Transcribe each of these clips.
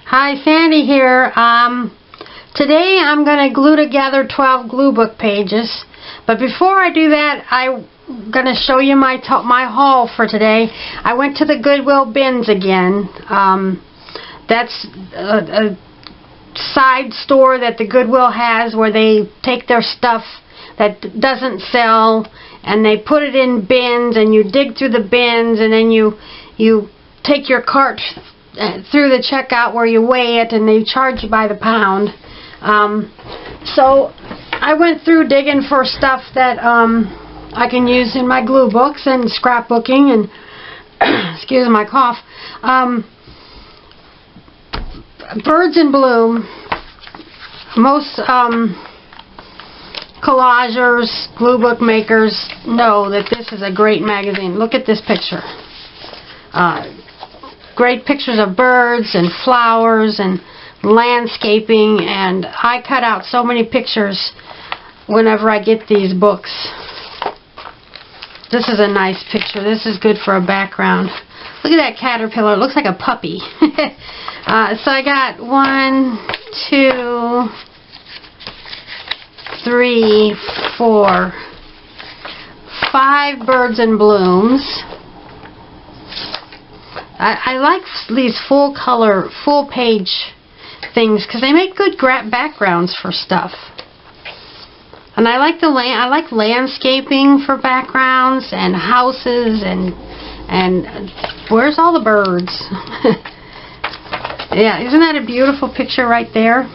Hi, Sandy here. Today I'm going to glue together 12 glue book pages. But before I do that, I'm going to show you my haul for today. I went to the Goowill Bins again. That's a side store that the Goodwill has where they take their stuff that doesn't sell and they put it in bins, and you dig through the bins, and then you take your cart through the checkout where you weigh it and they charge you by the pound. So I went through digging for stuff that I can use in my glue books and scrapbooking and excuse my cough. Birds in Bloom. Most collagers, glue book makers know that this is a great magazine. Look at this picture. Great pictures of birds and flowers and landscaping, and I cut out so many pictures whenever I get these books. This is a nice picture. This is good for a background. Look at that caterpillar. It looks like a puppy. So I got 1, 2, 3, 4, 5 birds in blooms. I like these full color, full page things because they make good backgrounds for stuff. And I like landscaping for backgrounds and houses and where's all the birds? Yeah, isn't that a beautiful picture right there?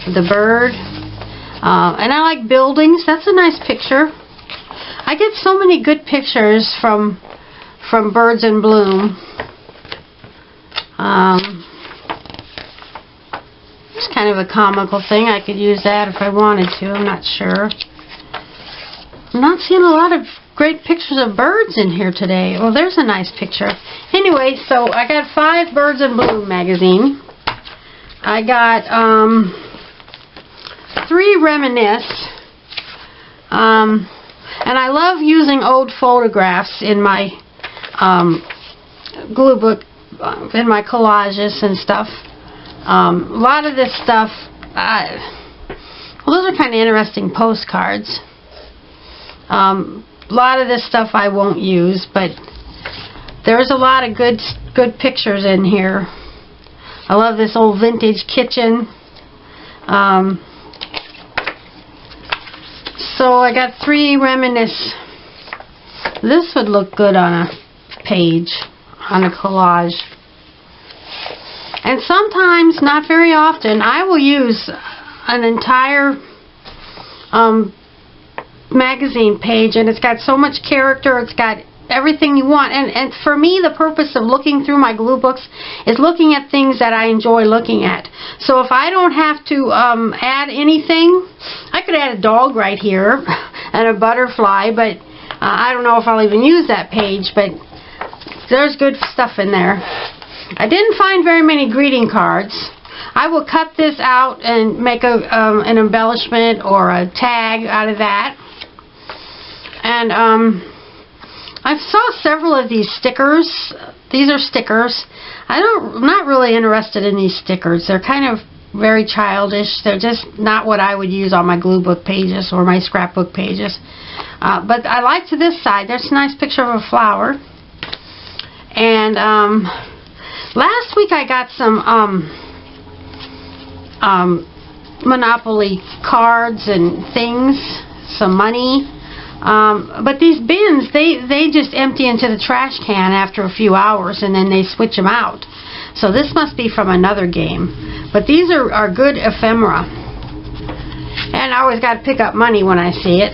The bird. And I like buildings. That's a nice picture. I get so many good pictures from Birds in Bloom. It's kind of a comical thing. I could use that if I wanted to. I'm not sure. I'm not seeing a lot of great pictures of birds in here today. Well, there's a nice picture. Anyway, so I got 5 Birds in Bloom magazine. I got 3 Reminisce. And I love using old photographs in my glue book, in my collages and stuff. A lot of this stuff, well, those are kind of interesting postcards. A lot of this stuff I won't use, but there's a lot of good pictures in here. I love this old vintage kitchen. So I got 3 Reminisce. This would look good on a page, on a collage. And sometimes, not very often, I will use an entire magazine page, and it's got so much character, it's got everything you want. And for me, the purpose of looking through my glue books is looking at things that I enjoy looking at. So if I don't have to add anything, I could add a dog right here and a butterfly, but I don't know if I'll even use that page, but there's good stuff in there. I didn't find very many greeting cards. I will cut this out and make an embellishment or a tag out of that. And I saw several of these stickers. These are stickers. I'm not really interested in these stickers. They're kind of very childish. They're just not what I would use on my glue book pages or my scrapbook pages. But I liked this side. There's a nice picture of a flower. And last week I got some Monopoly cards and things, some money. But these bins, they just empty into the trash can after a few hours, and then they switch them out. So this must be from another game. But these are good ephemera. And I always got to pick up money when I see it.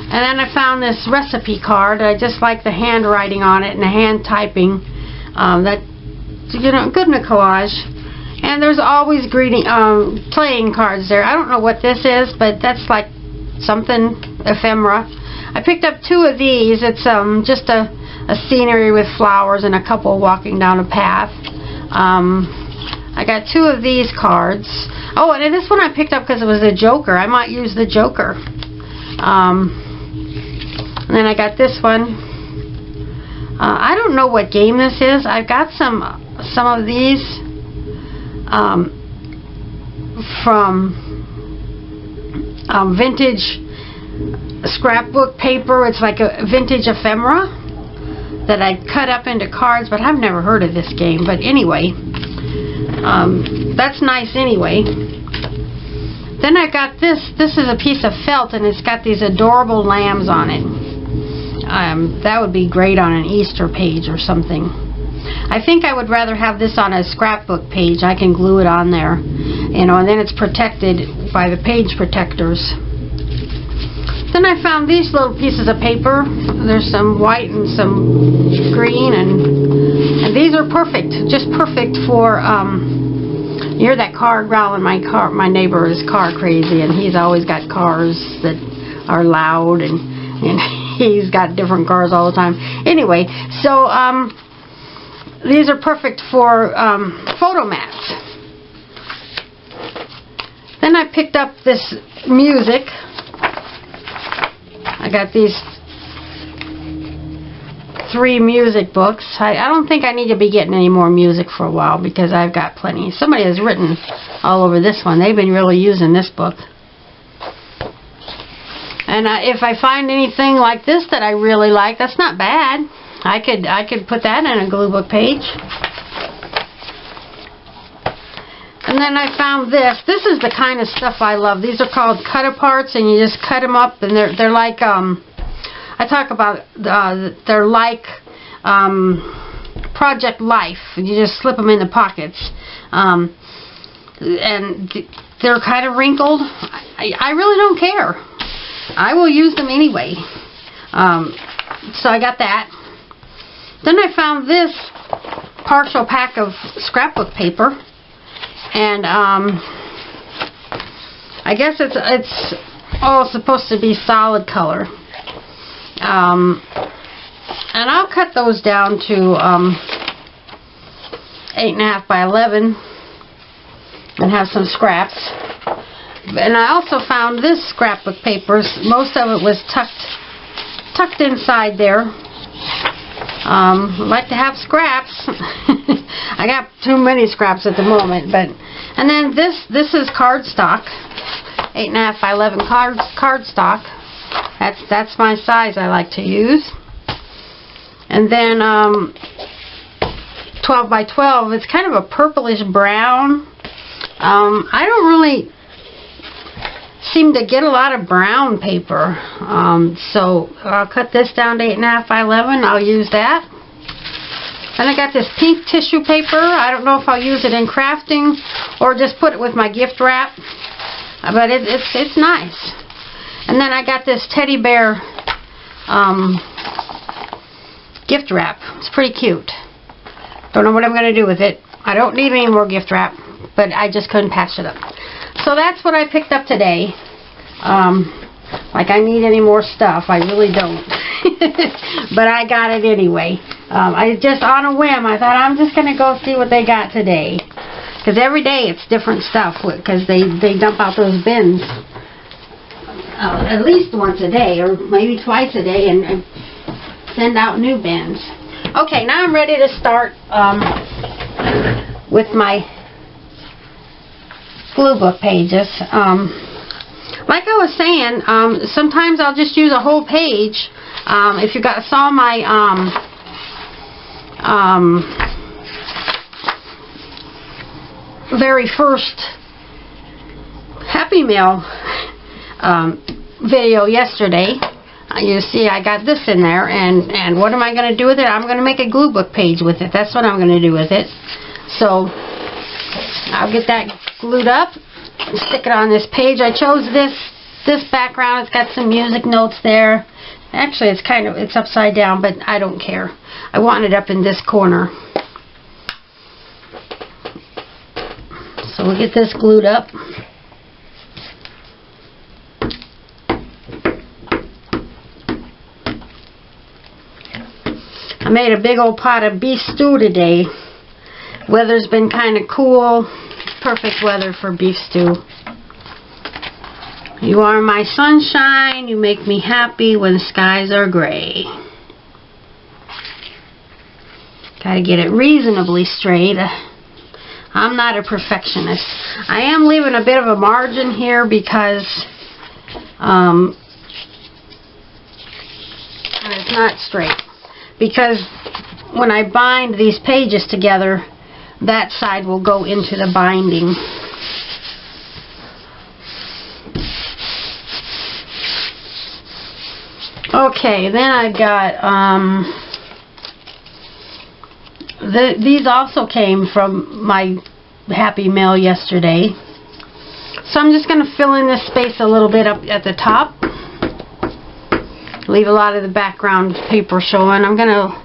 And then I found this recipe card. I just like the handwriting on it and the hand typing. That, you know, good in a collage. And there's always playing cards there. I don't know what this is, but that's like something ephemera. I picked up 2 of these. It's just a scenery with flowers and a couple walking down a path. I got 2 of these cards. Oh, and this one I picked up because it was a Joker. I might use the Joker. And then I got this one. I don't know what game this is. I've got some of these from vintage scrapbook paper. It's like a vintage ephemera that I cut up into cards, but I've never heard of this game. But anyway, that's nice anyway. Then I got this. This is a piece of felt, and it's got these adorable lambs on it. That would be great on an Easter page or something. I think I would rather have this on a scrapbook page. I can glue it on there, you know, and then it's protected by the page protectors. Then I found these little pieces of paper. There's some white and some green, and these are perfect, just perfect for, you hear that car growling. My neighbor is car crazy, and he's always got cars that are loud, and he's got different cars all the time. Anyway, so these are perfect for photo mats. Then I picked up this music. I got these 3 music books. I don't think I need to be getting any more music for a while because I've got plenty. Somebody has written all over this one. They've been really using this book. And if I find anything like this that I really like, that's not bad. I could put that in a glue book page. And then I found this. This is the kind of stuff I love. These are called cut aparts, and you just cut them up, and they're like I talk about they're like Project Life. You just slip them in the pockets, and they're kind of wrinkled. I really don't care. I will use them anyway. So I got that. Then I found this partial pack of scrapbook paper, and I guess it's all supposed to be solid color. And I'll cut those down to 8.5 by 11 and have some scraps. And I also found this scrapbook paper. Most of it was tucked inside there. I like to have scraps. I got too many scraps at the moment, and then this is cardstock, 8.5 by 11 cardstock. That's my size I like to use. And then 12 by 12. It's kind of a purplish brown. I don't really seem to get a lot of brown paper, so I'll cut this down to 8.5 by 11. I'll use that. Then I got this pink tissue paper. I don't know if I'll use it in crafting or just put it with my gift wrap, but it's nice. And then I got this teddy bear gift wrap. It's pretty cute. Don't know what I'm going to do with it. I don't need any more gift wrap, but I just couldn't pass it up. So that's what I picked up today. Like I need any more stuff. I really don't. But I got it anyway. I just, on a whim, I thought I'm just going to go see what they got today. Because every day it's different stuff. Because they dump out those bins. At least once a day, or maybe twice a day, and send out new bins. Okay, now I'm ready to start with my glue book pages. Like I was saying, sometimes I'll just use a whole page. If you saw my very first Happy Mail video yesterday, you see I got this in there, and what am I going to do with it? I'm going to make a glue book page with it. That's what I'm going to do with it. So I'll get that glued up and stick it on this page. I chose this background. It's got some music notes there. Actually, it's upside down, but I don't care. I want it up in this corner. So we'll get this glued up. I made a big old pot of beef stew today. Weather's been kind of cool. Perfect weather for beef stew. You are my sunshine. You make me happy when the skies are gray. Gotta get it reasonably straight. I'm not a perfectionist. I am leaving a bit of a margin here because and it's not straight. Because when I bind these pages together, that side will go into the binding. Okay, then I got these also came from my Happy Mail yesterday. So I'm just going to fill in this space a little bit up at the top. Leave a lot of the background paper showing. I'm going to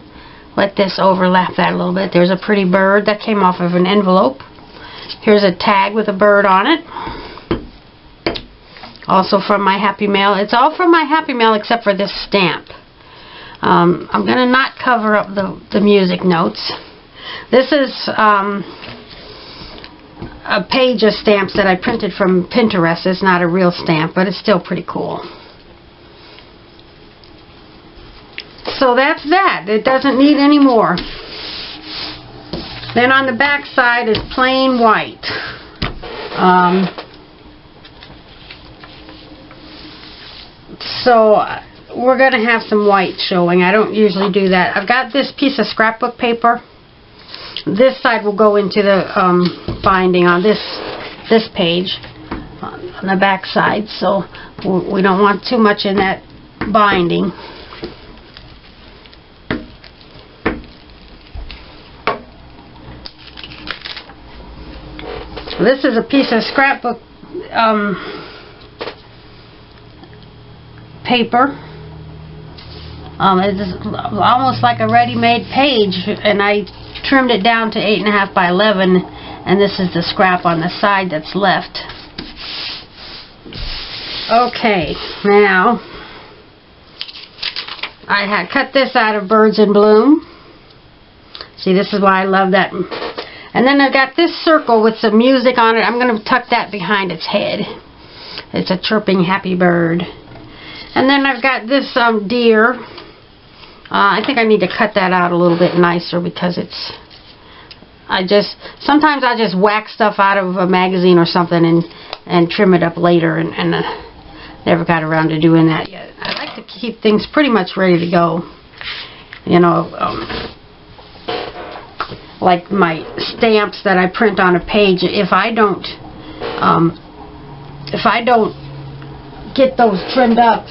let this overlap that a little bit. There's a pretty bird that came off of an envelope. Here's a tag with a bird on it. Also from my Happy Mail. It's all from my Happy Mail except for this stamp. I'm going to not cover up the music notes. This is a page of stamps that I printed from Pinterest. It's not a real stamp, but it's still pretty cool. So that's that. It doesn't need any more. Then on the back side is plain white. So we're going to have some white showing. I don't usually do that. I've got this piece of scrapbook paper. This side will go into the binding on this page on the back side. So we don't want too much in that binding. This is a piece of scrapbook paper. It's almost like a ready-made page, and I trimmed it down to 8.5 by 11, and this is the scrap on the side that's left. Okay, now I had cut this out of Birds in Bloom. See, this is why I love that. And then I've got this circle with some music on it. I'm going to tuck that behind its head. It's a chirping happy bird. And then I've got this deer. I think I need to cut that out a little bit nicer because it's... sometimes I just whack stuff out of a magazine or something and trim it up later, and never got around to doing that yet. I like to keep things pretty much ready to go. You know, like my stamps that I print on a page. If I don't get those trimmed up,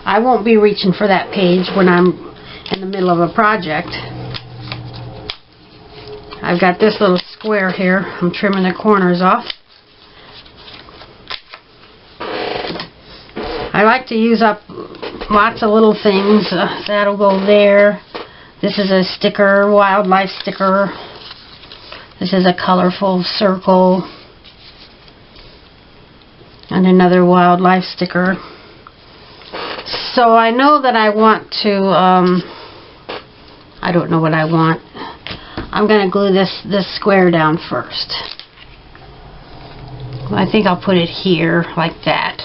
I won't be reaching for that page when I'm in the middle of a project. I've got this little square here. I'm trimming the corners off. I like to use up lots of little things. That'll go there. This is a sticker, wildlife sticker. This is a colorful circle. And another wildlife sticker. So I know that I want to, I don't know what I want. I'm going to glue this square down first. I think I'll put it here, like that.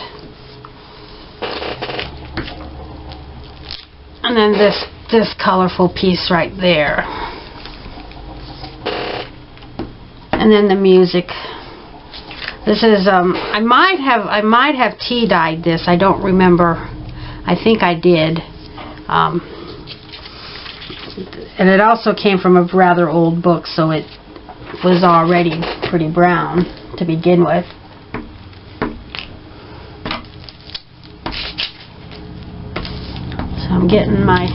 And then this colorful piece right there. And then the music. This is I might have tea dyed this. I don't remember. I think I did. And it also came from a rather old book, so it was already pretty brown to begin with. So I'm getting my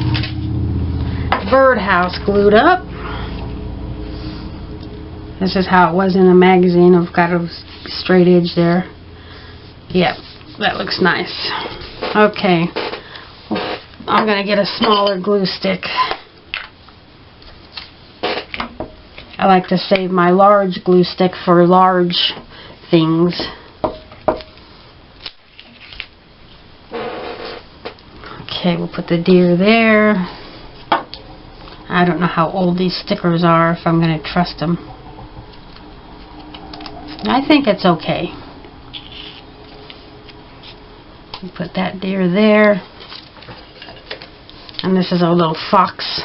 birdhouse glued up. This is how it was in the magazine. I've got a straight edge there. Yep, that looks nice. Okay, I'm going to get a smaller glue stick. I like to save my large glue stick for large things. Okay, we'll put the deer there. I don't know how old these stickers are, if I'm going to trust them. I think it's okay. We'll put that deer there. And this is a little fox.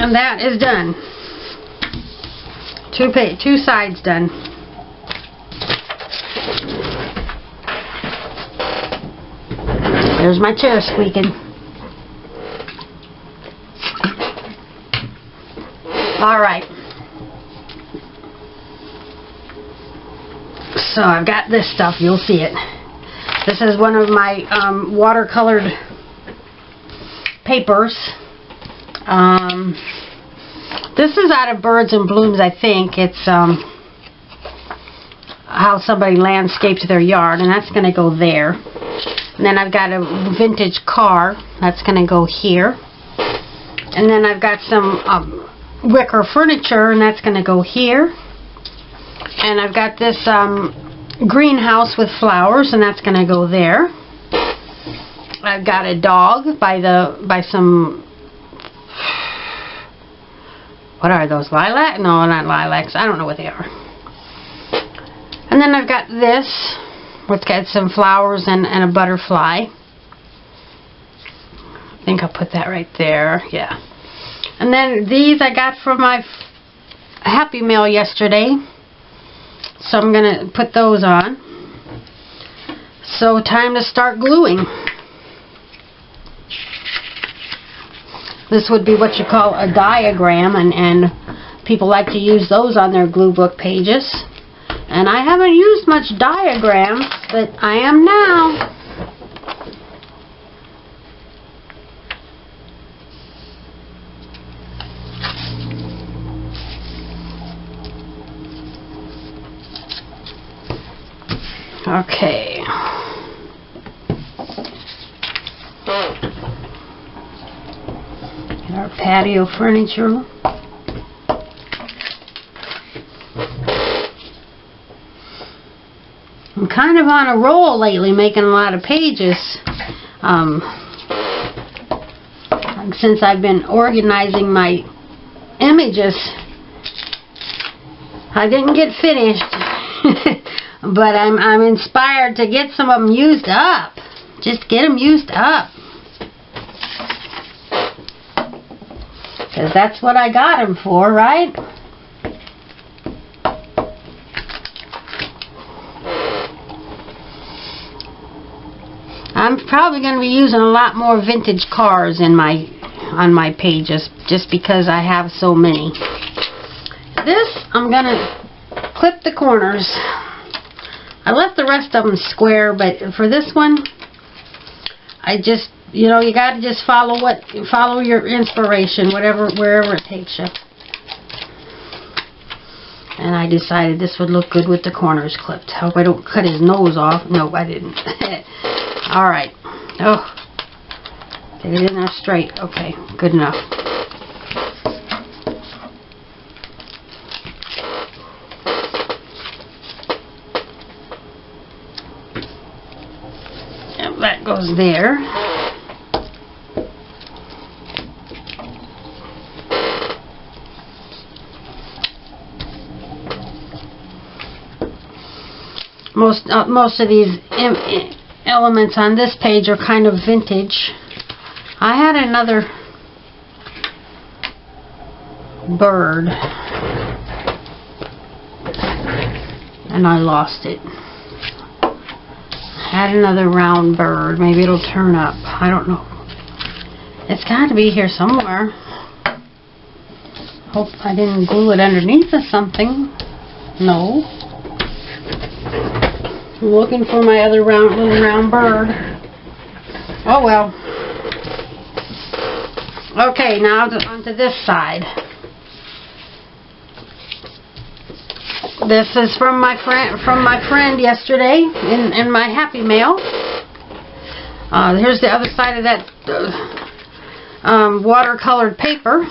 And that is done. Two sides done. There's my chair squeaking. Alright. So I've got this stuff. You'll see it. This is one of my watercolored papers. This is out of Birds and Blooms, I think. It's how somebody landscaped their yard, and that's going to go there. And then I've got a vintage car. That's going to go here. And then I've got some wicker furniture, and that's going to go here. And I've got this greenhouse with flowers, and that's going to go there. I've got a dog by some, what are those, lilac? No, not lilacs. I don't know what they are. And then I've got this, which got some flowers and a butterfly. I think I'll put that right there. Yeah. And then these I got from my Happy Mail yesterday. So I'm going to put those on. So time to start gluing. This would be what you call a diagram, and people like to use those on their glue book pages. And I haven't used much diagrams, but I am now. Okay. Get our patio furniture. I'm kind of on a roll lately, making a lot of pages. Since I've been organizing my images, I didn't get finished. But I'm inspired to get some of them used up. Just get them used up. Because that's what I got them for, right? I'm probably going to be using a lot more vintage cars on my pages, just because I have so many. This, I'm going to clip the corners. I left the rest of them square, but for this one, I just, you know, you got to just follow your inspiration, wherever it takes you. And I decided this would look good with the corners clipped. Hope I don't cut his nose off. No, I didn't. All right. Oh, get it in there straight. Okay, good enough. That goes there. Most of these elements on this page are kind of vintage. I had another bird and I lost it. Had another round bird. Maybe it'll turn up. I don't know. It's got to be here somewhere. Hope I didn't glue it underneath of something. No. I'm looking for my other little round bird. Oh well. Okay, now onto this side. This is from my friend yesterday in my Happy Mail. Here's the other side of that watercolored paper.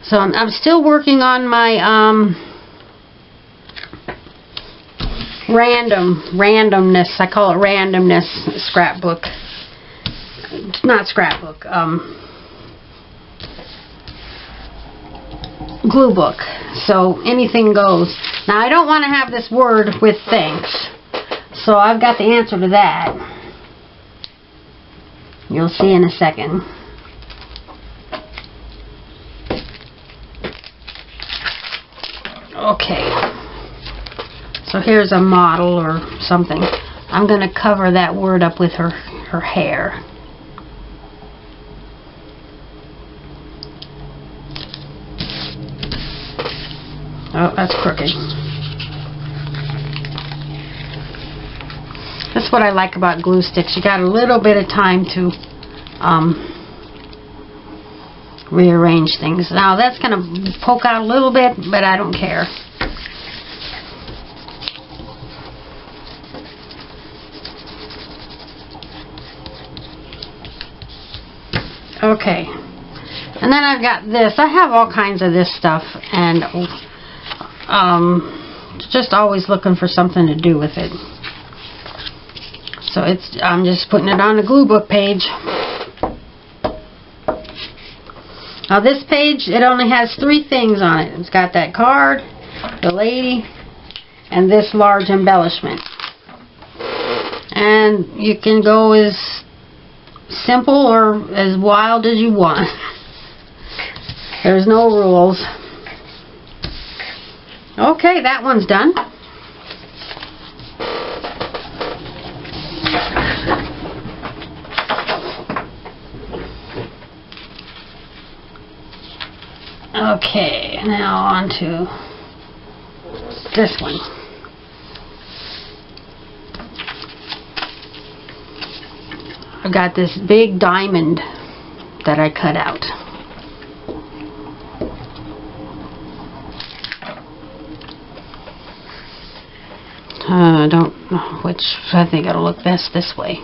So I'm still working on my randomness. I call it randomness scrapbook. It's not scrapbook. glue book, so anything goes. Now I don't want to have this word with thanks, so I've got the answer to that. You'll see in a second. Okay, so here's a model or something. I'm going to cover that word up with her hair. Oh, that's crooked. That's what I like about glue sticks. You got a little bit of time to rearrange things. Now that's going to poke out a little bit, but I don't care. Okay, and then I've got this. I have all kinds of this stuff, and just always looking for something to do with it. So I'm just putting it on a glue book page. Now this page, it only has 3 things on it. It's got that card, the lady, and this large embellishment. And you can go as simple or as wild as you want. There's no rules. Okay, that one's done. Okay, now on to this one. I've got this big diamond that I cut out. I don't know which. I think it'll look best this way.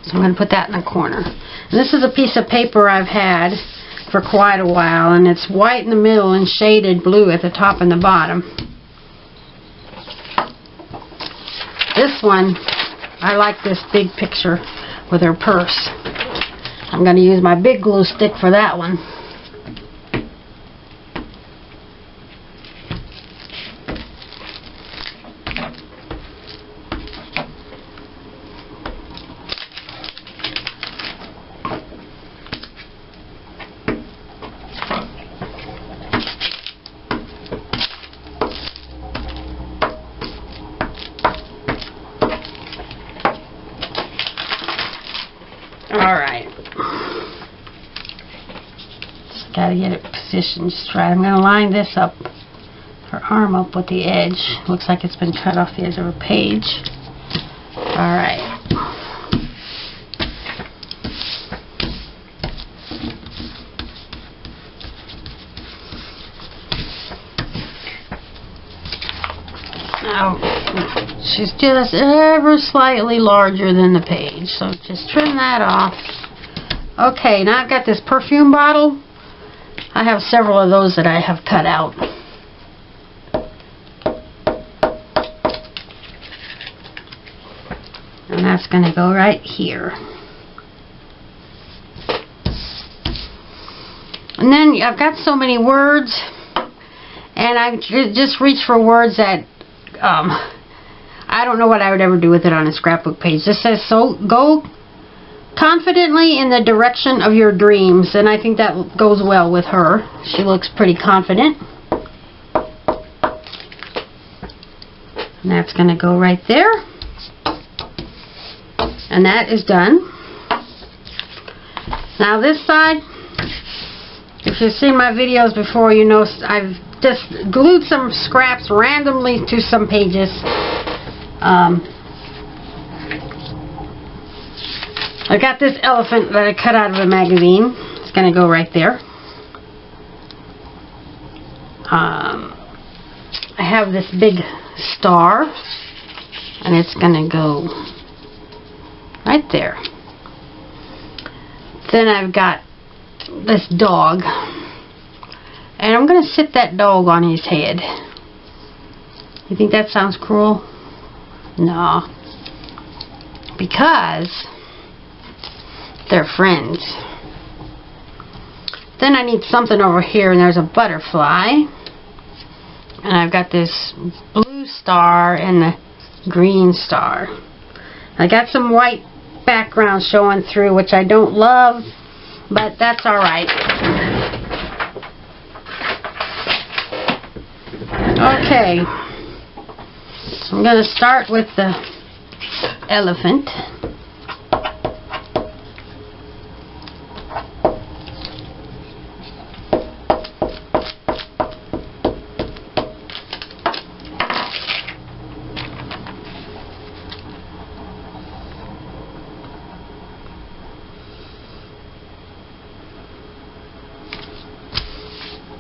So I'm going to put that in the corner. And this is a piece of paper I've had for quite a while, and it's white in the middle and shaded blue at the top and the bottom. This one, I like this big picture with her purse. I'm going to use my big glue stick for that one. Alright. Just gotta get it positioned just right. I'm gonna line this up, her arm up with the edge. Looks like it's been cut off the edge of a page. Alright. Now, she's just ever slightly larger than the page, so just trim that off. Okay, now I've got this perfume bottle. I have several of those that I have cut out. And that's going to go right here. And then I've got so many words, and I just reach for words that I don't know what I would ever do with it on a scrapbook page. This says, so go confidently in the direction of your dreams, and I think that goes well with her. She looks pretty confident. And that's going to go right there. And that is done. Now this side, if you've seen my videos before, you know I've just glued some scraps randomly to some pages. I got this elephant that I cut out of a magazine. It's going to go right there. I have this big star, and it's going to go right there. Then I've got this dog, and I'm going to sit that dog on his head. You think that sounds cruel? No. Because they're friends. Then I need something over here, and there's a butterfly. And I've got this blue star and the green star. I got some white background showing through, which I don't love, but that's alright. Okay. So I'm going to start with the elephant.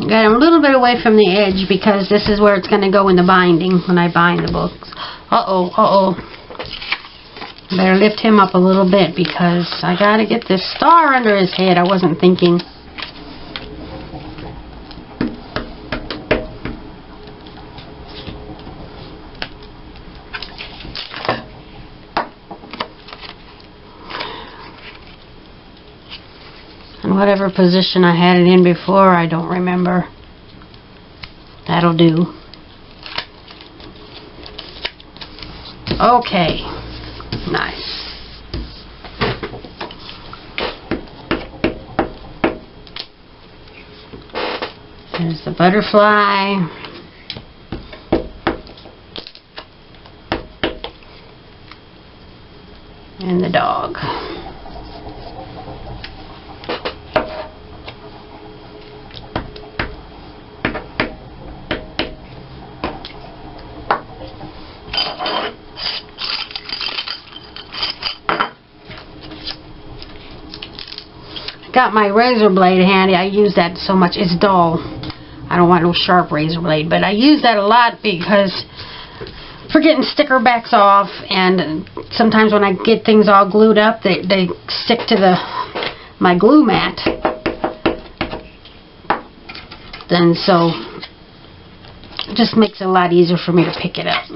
Got him a little bit away from the edge because this is where it's going to go in the binding when I bind the books. Uh-oh. Better lift him up a little bit because I got to get this star under his head. I wasn't thinking. And whatever position I had it in before, I don't remember. That'll do. Okay. Nice. There's the butterfly. And the dog. Got my razor blade handy. I use that so much. It's dull. I don't want no sharp razor blade, but I use that a lot because for getting sticker backs off, and sometimes when I get things all glued up, they stick to my glue mat. Then so it just makes it a lot easier for me to pick it up.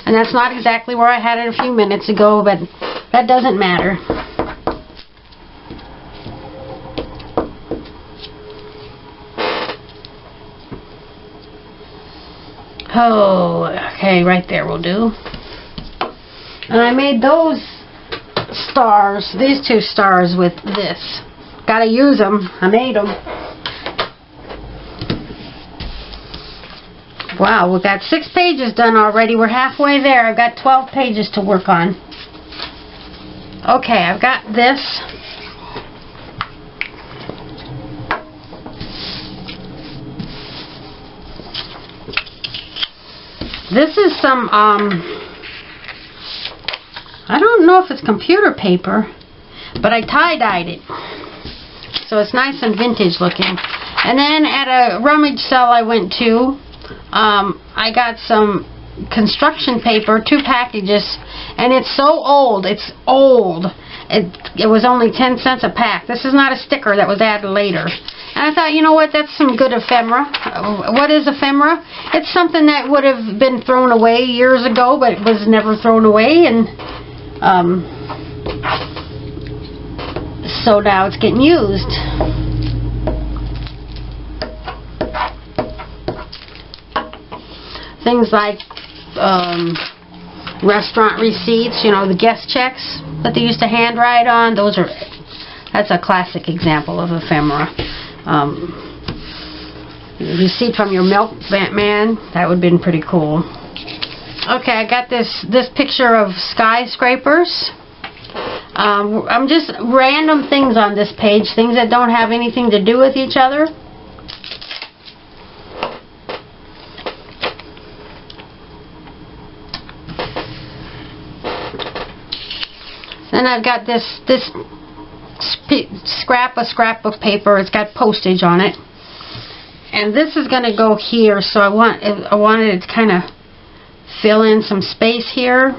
And that's not exactly where I had it a few minutes ago, but that doesn't matter. Oh, okay, right there will do. And I made those stars, these two stars with this. Gotta use them. I made them. Wow, we've got 6 pages done already. We're halfway there. I've got 12 pages to work on. Okay, I've got this. This is some, I don't know if it's computer paper, but I tie-dyed it. So it's nice and vintage looking. And then at a rummage sale I went to, I got some construction paper, 2 packages, and it's so old. It's old. It was only 10 cents a pack. This is not a sticker that was added later. And I thought, you know what, that's some good ephemera. What is ephemera? It's something that would have been thrown away years ago, but it was never thrown away, and so now it's getting used. Things like restaurant receipts, you know, the guest checks that they used to handwrite on. That's a classic example of ephemera. Receipt from your milkman, that would have been pretty cool. Okay, I got this picture of skyscrapers. I'm just random things on this page, things that don't have anything to do with each other. Then I've got this scrapbook paper. It's got postage on it, and this is going to go here. So I wanted it to kind of fill in some space here.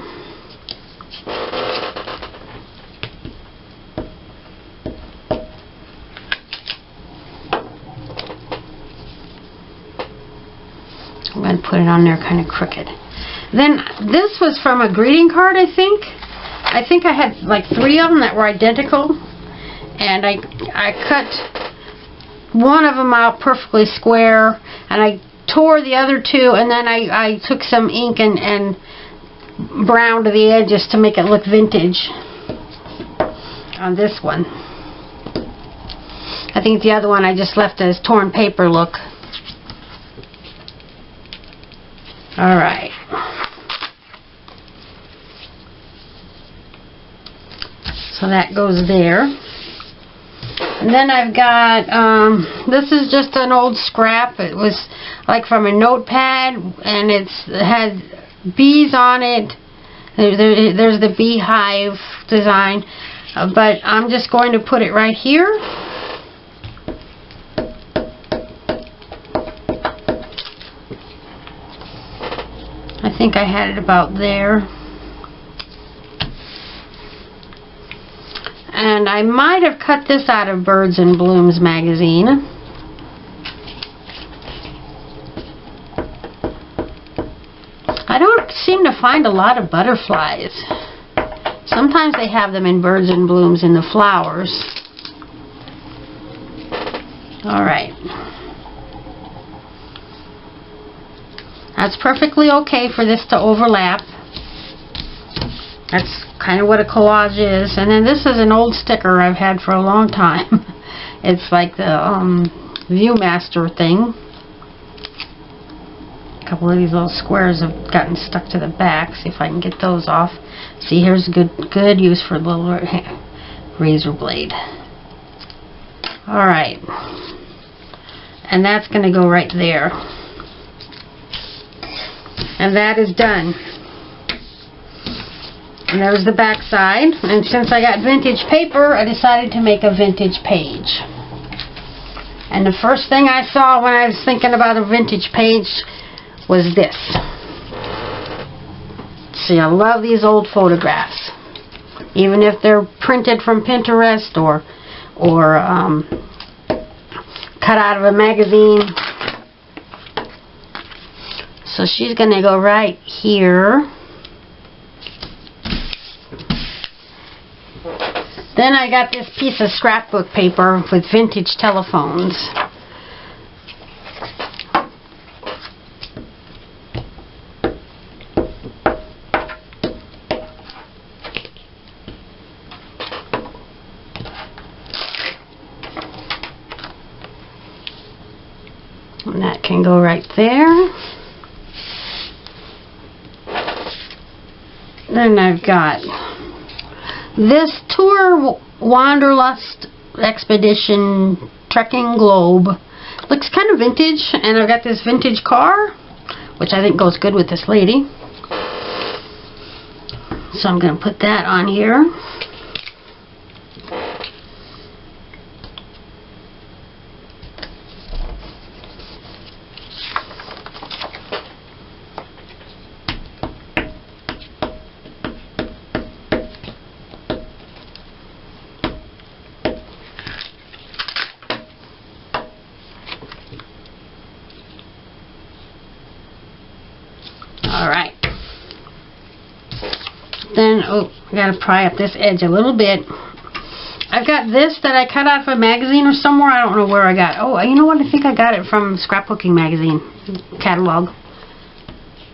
I'm going to put it on there kind of crooked. Then this was from a greeting card, I think. I had like 3 of them that were identical. and I cut one of them out perfectly square, and I tore the other two, and then I took some ink and browned the edges to make it look vintage on this one. I think the other one I just left as torn paper look. Alright. So that goes there. And then I've got, this is just an old scrap. It was like from a notepad, and it had bees on it. There's the beehive design. But I'm just going to put it right here. I think I had it about there. And I might have cut this out of Birds and Blooms magazine. I don't seem to find a lot of butterflies. Sometimes they have them in Birds and Blooms in the flowers. Alright. That's perfectly okay for this to overlap. That's kind of what a collage is. And then this is an old sticker I've had for a long time. It's like the Viewmaster thing. A couple of these little squares have gotten stuck to the back. See if I can get those off. See, here's a good use for a little razor blade. Alright. And that's going to go right there. And that is done. And there's the back side. And since I got vintage paper, I decided to make a vintage page. And the first thing I saw when I was thinking about a vintage page was this. See, I love these old photographs. Even if they're printed from Pinterest or cut out of a magazine. So she's going to go right here. Then I got this piece of scrapbook paper with vintage telephones. And that can go right there. Then I've got this Tour Wanderlust Expedition Trekking Globe. Looks kind of vintage, and I've got this vintage car, which I think goes good with this lady. So I'm going to put that on here. Alright. Then, I gotta pry up this edge a little bit. I've got this that I cut out of a magazine or somewhere. I don't know where I got. Oh, you know what? I think I got it from Scrapbooking Magazine catalog.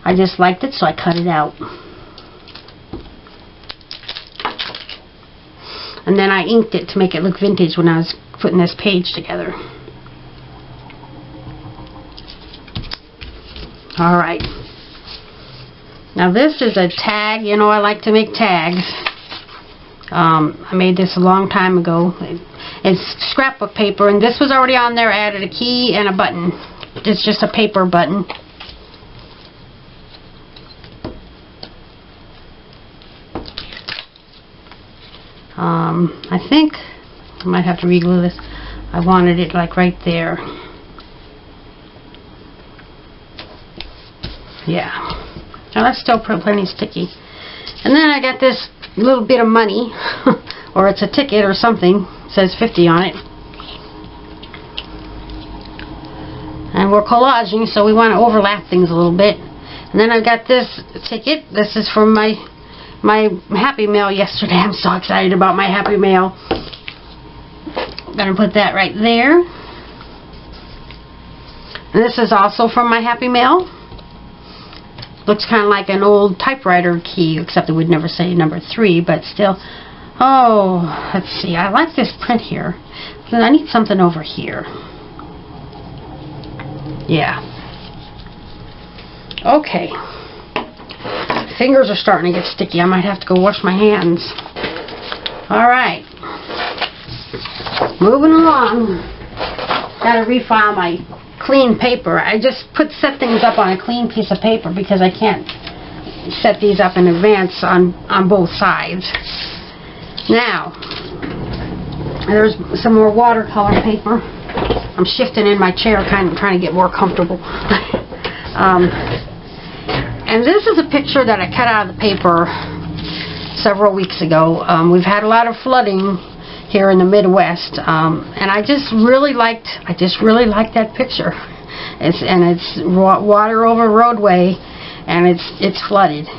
I just liked it, so I cut it out. And then I inked it to make it look vintage when I was putting this page together. Alright. Now this is a tag. You know, I like to make tags. I made this a long time ago. It's scrapbook paper, and this was already on there. I added a key and a button. It's just a paper button. I think I might have to re-glue this. I wanted it like right there. Yeah. Now that's still plenty sticky. And then I got this little bit of money, or it's a ticket or something. It says 50 on it. And we're collaging, so we want to overlap things a little bit. And then I've got this ticket. This is from my Happy Mail yesterday. I'm so excited about my Happy Mail. I'm going to put that right there. And this is also from my Happy Mail. Looks kind of like an old typewriter key, except it would never say number 3, but still. Oh, let's see. I like this print here. I need something over here. Yeah. Okay. Fingers are starting to get sticky. I might have to go wash my hands. Alright. Moving along. Gotta refile my clean paper. I just set things up on a clean piece of paper because I can't set these up in advance on both sides. Now, there's some more watercolor paper. I'm shifting in my chair, kind of trying to get more comfortable. And this is a picture that I cut out of the paper several weeks ago. We've had a lot of flooding here in the Midwest, and I just really liked that picture. It's water over a roadway, and it's flooded.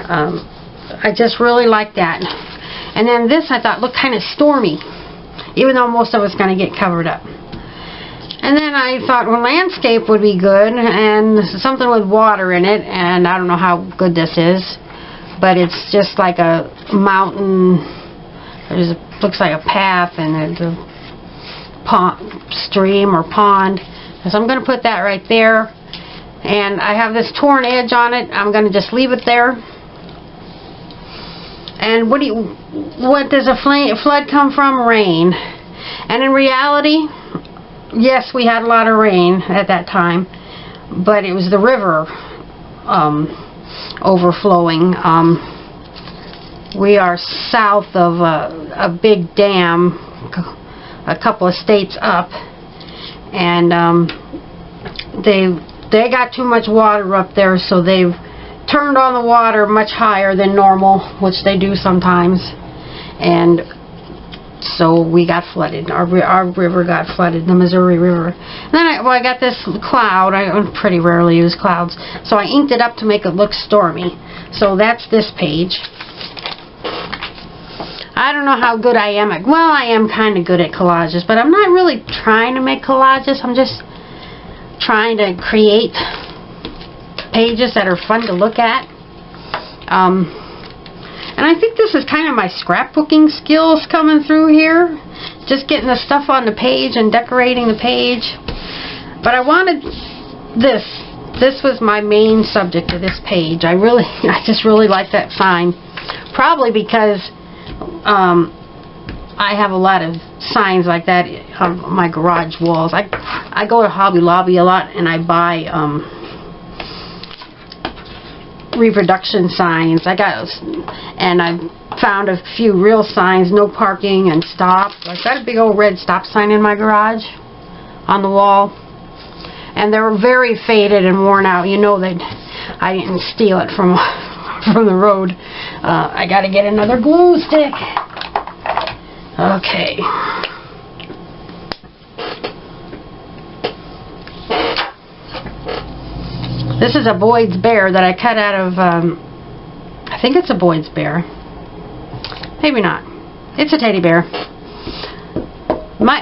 I just really like that. And then this I thought looked kind of stormy, even though most of it's going to get covered up. And then I thought, well, landscape would be good, and something with water in it, and I don't know how good this is, but it's just like a mountain. Looks like a path, and there's a stream or pond. So I'm going to put that right there. And I have this torn edge on it. I'm going to just leave it there. And what does a flood come from? Rain. And in reality, yes, we had a lot of rain at that time, but it was the river overflowing. We are south of a big dam, a couple of states up, and they got too much water up there, so they've turned on the water much higher than normal, which they do sometimes, and so we got flooded. Our river got flooded, the Missouri River. And then I got this cloud. I pretty rarely use clouds, so I inked it up to make it look stormy. So that's this page. I don't know how good I am at, well, I am kind of good at collages, but I'm not really trying to make collages. I'm just trying to create pages that are fun to look at. And I think this is kind of my scrapbooking skills coming through here. Just getting the stuff on the page and decorating the page. But I wanted this. This was my main subject of this page. I just really like that sign. Probably because I have a lot of signs like that on my garage walls. I go to Hobby Lobby a lot, and I buy reproduction signs. I found a few real signs, no parking and stop. I've got a big old red stop sign in my garage on the wall, and they're very faded and worn out. You know that I didn't steal it from the road. I gotta get another glue stick. Okay. This is a Boyd's Bear that I cut out of, I think it's a Boyd's Bear. Maybe not. It's a teddy bear.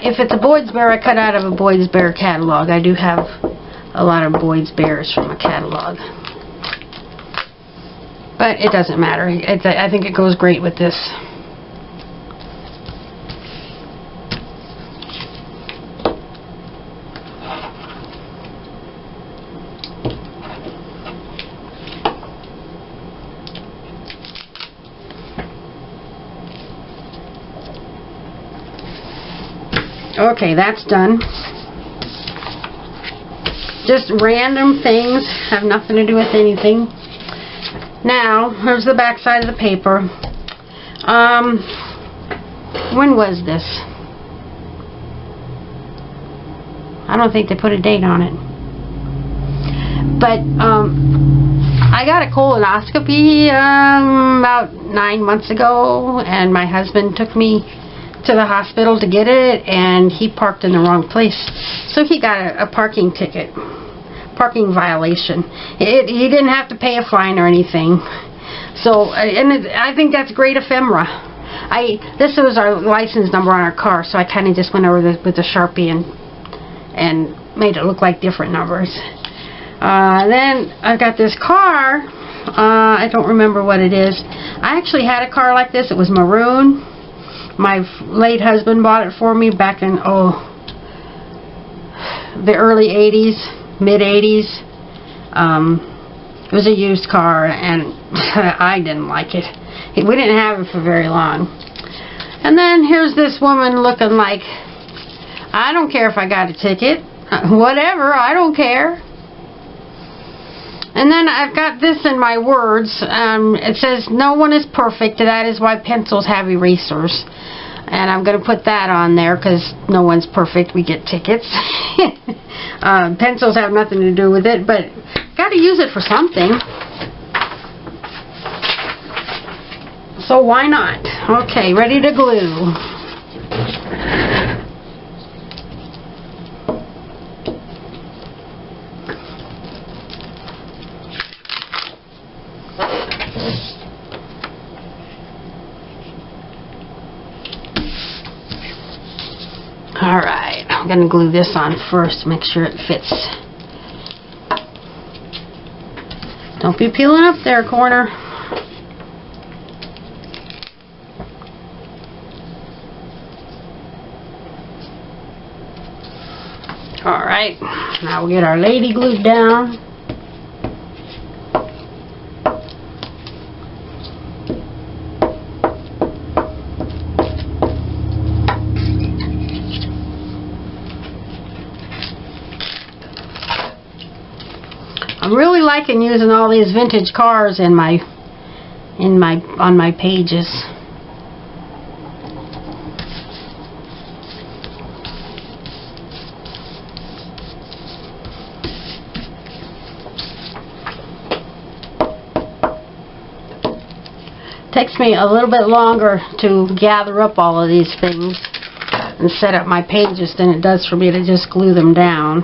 If it's a Boyd's Bear, I cut out of a Boyd's Bear catalog. I do have a lot of Boyd's Bears from a catalog. But it doesn't matter. I think it goes great with this. Okay, that's done. Just random things, have nothing to do with anything. Now, here's the back side of the paper. When was this? I don't think they put a date on it. But, I got a colonoscopy about 9 months ago, and my husband took me to the hospital to get it, and he parked in the wrong place. So he got a parking ticket. Parking violation. He didn't have to pay a fine or anything. So, I think that's great ephemera. This was our license number on our car, so I kind of just went over this with the Sharpie and made it look like different numbers. Then I've got this car. I don't remember what it is. I actually had a car like this. It was maroon. My late husband bought it for me back in the early 80s, mid 80s. It was a used car, and I didn't like it. We didn't have it for very long. And then here's this woman looking like, I don't care if I got a ticket. Whatever, I don't care. And then I've got this in my words. It says, no one is perfect. That is why pencils have erasers. And I'm going to put that on there because no one's perfect. We get tickets. Pencils have nothing to do with it, but got to use it for something. So why not? Okay, ready to glue. Alright, I'm going to glue this on first to make sure it fits. Don't be peeling up there, corner. Alright, now we'll get our lady glued down. I'm really liking using all these vintage cars on my pages. Takes me a little bit longer to gather up all of these things and set up my pages than it does for me to just glue them down.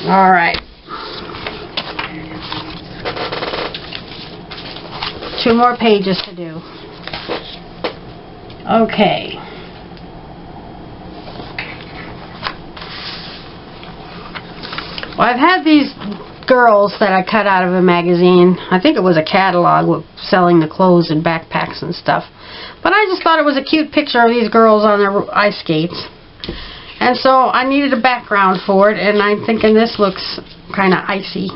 Alright. 2 more pages to do. Okay. Well, I've had these girls that I cut out of a magazine. I think it was a catalog with selling the clothes and backpacks and stuff. But I just thought it was a cute picture of these girls on their ice skates. And so I needed a background for it, and I'm thinking this looks kind of icy.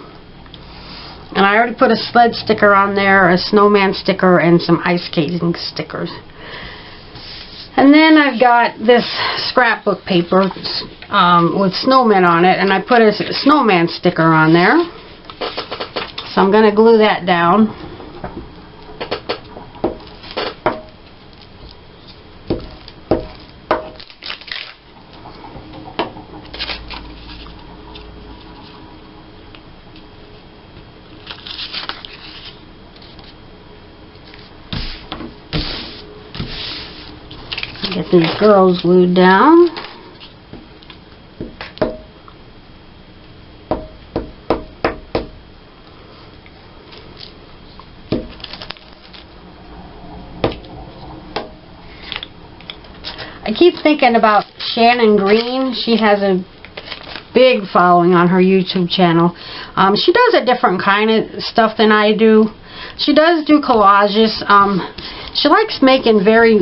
And I already put a sled sticker on there, a snowman sticker, and some ice skating stickers. And then I've got this scrapbook paper with snowmen on it, and I put a snowman sticker on there. So I'm going to glue that down. Get these girls glued down. I keep thinking about Shannon Green. She has a big following on her YouTube channel. She does a different kind of stuff than I do. She does do collages. She likes making very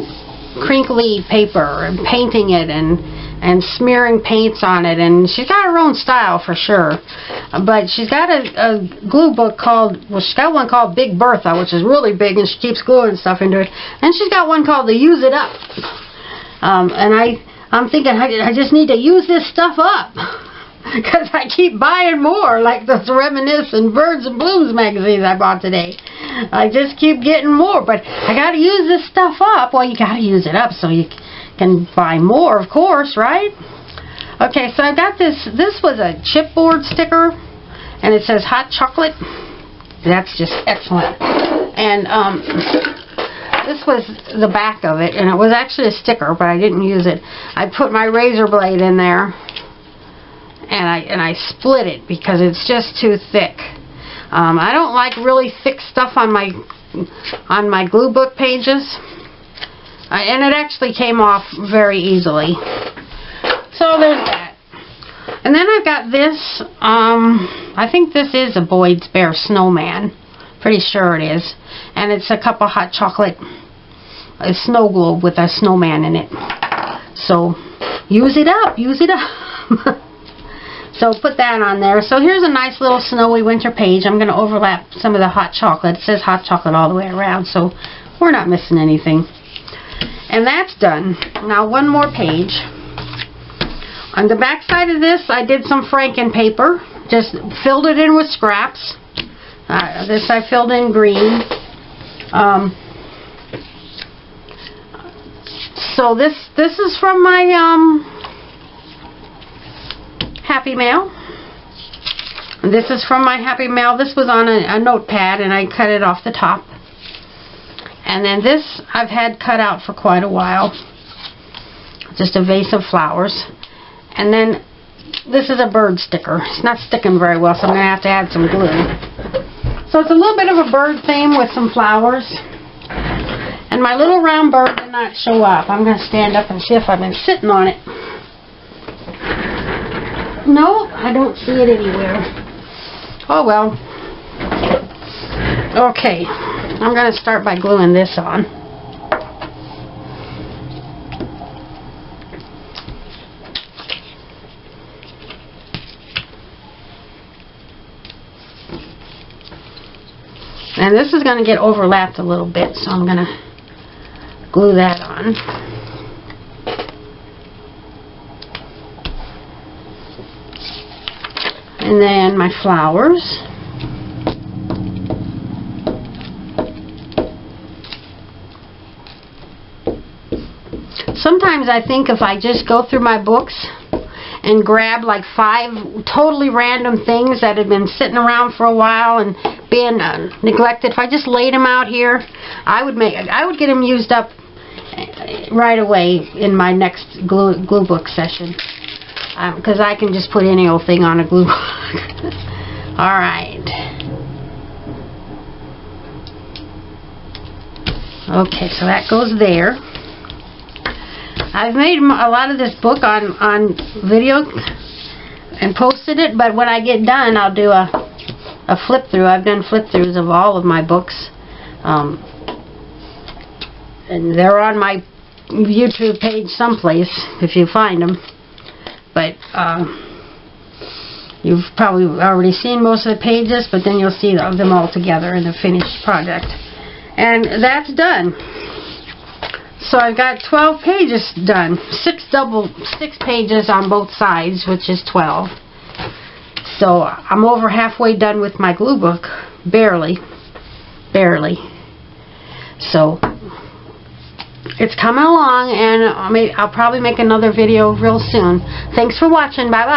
crinkly paper and painting it and smearing paints on it, and she's got her own style for sure. But she's got a glue book called, well, she's got one called Big Bertha, which is really big, and she keeps gluing stuff into it. And she's got one called the Use It Up. And I'm thinking I just need to use this stuff up. Because I keep buying more, like those Reminisce and Birds and Blooms magazines I bought today. I just keep getting more, but I got to use this stuff up. Well, you got to use it up so you can buy more, of course, right? Okay, so I got this. This was a chipboard sticker, and it says hot chocolate. That's just excellent. And this was the back of it, and it was actually a sticker, but I didn't use it. I put my razor blade in there. And I split it because it's just too thick. I don't like really thick stuff on my glue book pages. And it actually came off very easily. So there's that. And then I've got this. I think this is a Boyd's Bear snowman. Pretty sure it is. And it's a cup of hot chocolate, a snow globe with a snowman in it. So use it up. Use it up. So put that on there. So here's a nice little snowy winter page. I'm going to overlap some of the hot chocolate. It says hot chocolate all the way around, so we're not missing anything. And that's done. Now one more page. On the back side of this, I did some Franken paper. Just filled it in with scraps. This I filled in green. So this is from my Happy Mail. This is from my Happy Mail. This was on a notepad, and I cut it off the top. And then this I've had cut out for quite a while. Just a vase of flowers. And then this is a bird sticker. It's not sticking very well, so I'm going to have to add some glue. So it's a little bit of a bird theme with some flowers. And my little round bird did not show up. I'm going to stand up and see if I've been sitting on it. No, I don't see it anywhere. Oh well. Okay, I'm going to start by gluing this on. And this is going to get overlapped a little bit, so I'm going to glue that on. And then my flowers. Sometimes I think if I just go through my books and grab like 5 totally random things that have been sitting around for a while and being neglected, if I just laid them out here, I would get them used up right away in my next glue book session. Because I can just put any old thing on a glue book. Alright. Okay, so that goes there. I've made a lot of this book on video and posted it, but when I get done, I'll do a flip through. I've done flip throughs of all of my books. And they're on my YouTube page someplace, if you find them. But you've probably already seen most of the pages, but then you'll see them all together in the finished project. And that's done. So I've got 12 pages done. 6 pages on both sides, which is 12. So I'm over halfway done with my glue book. Barely. Barely. So it's coming along, and I'll probably make another video real soon. Thanks for watching. Bye-bye.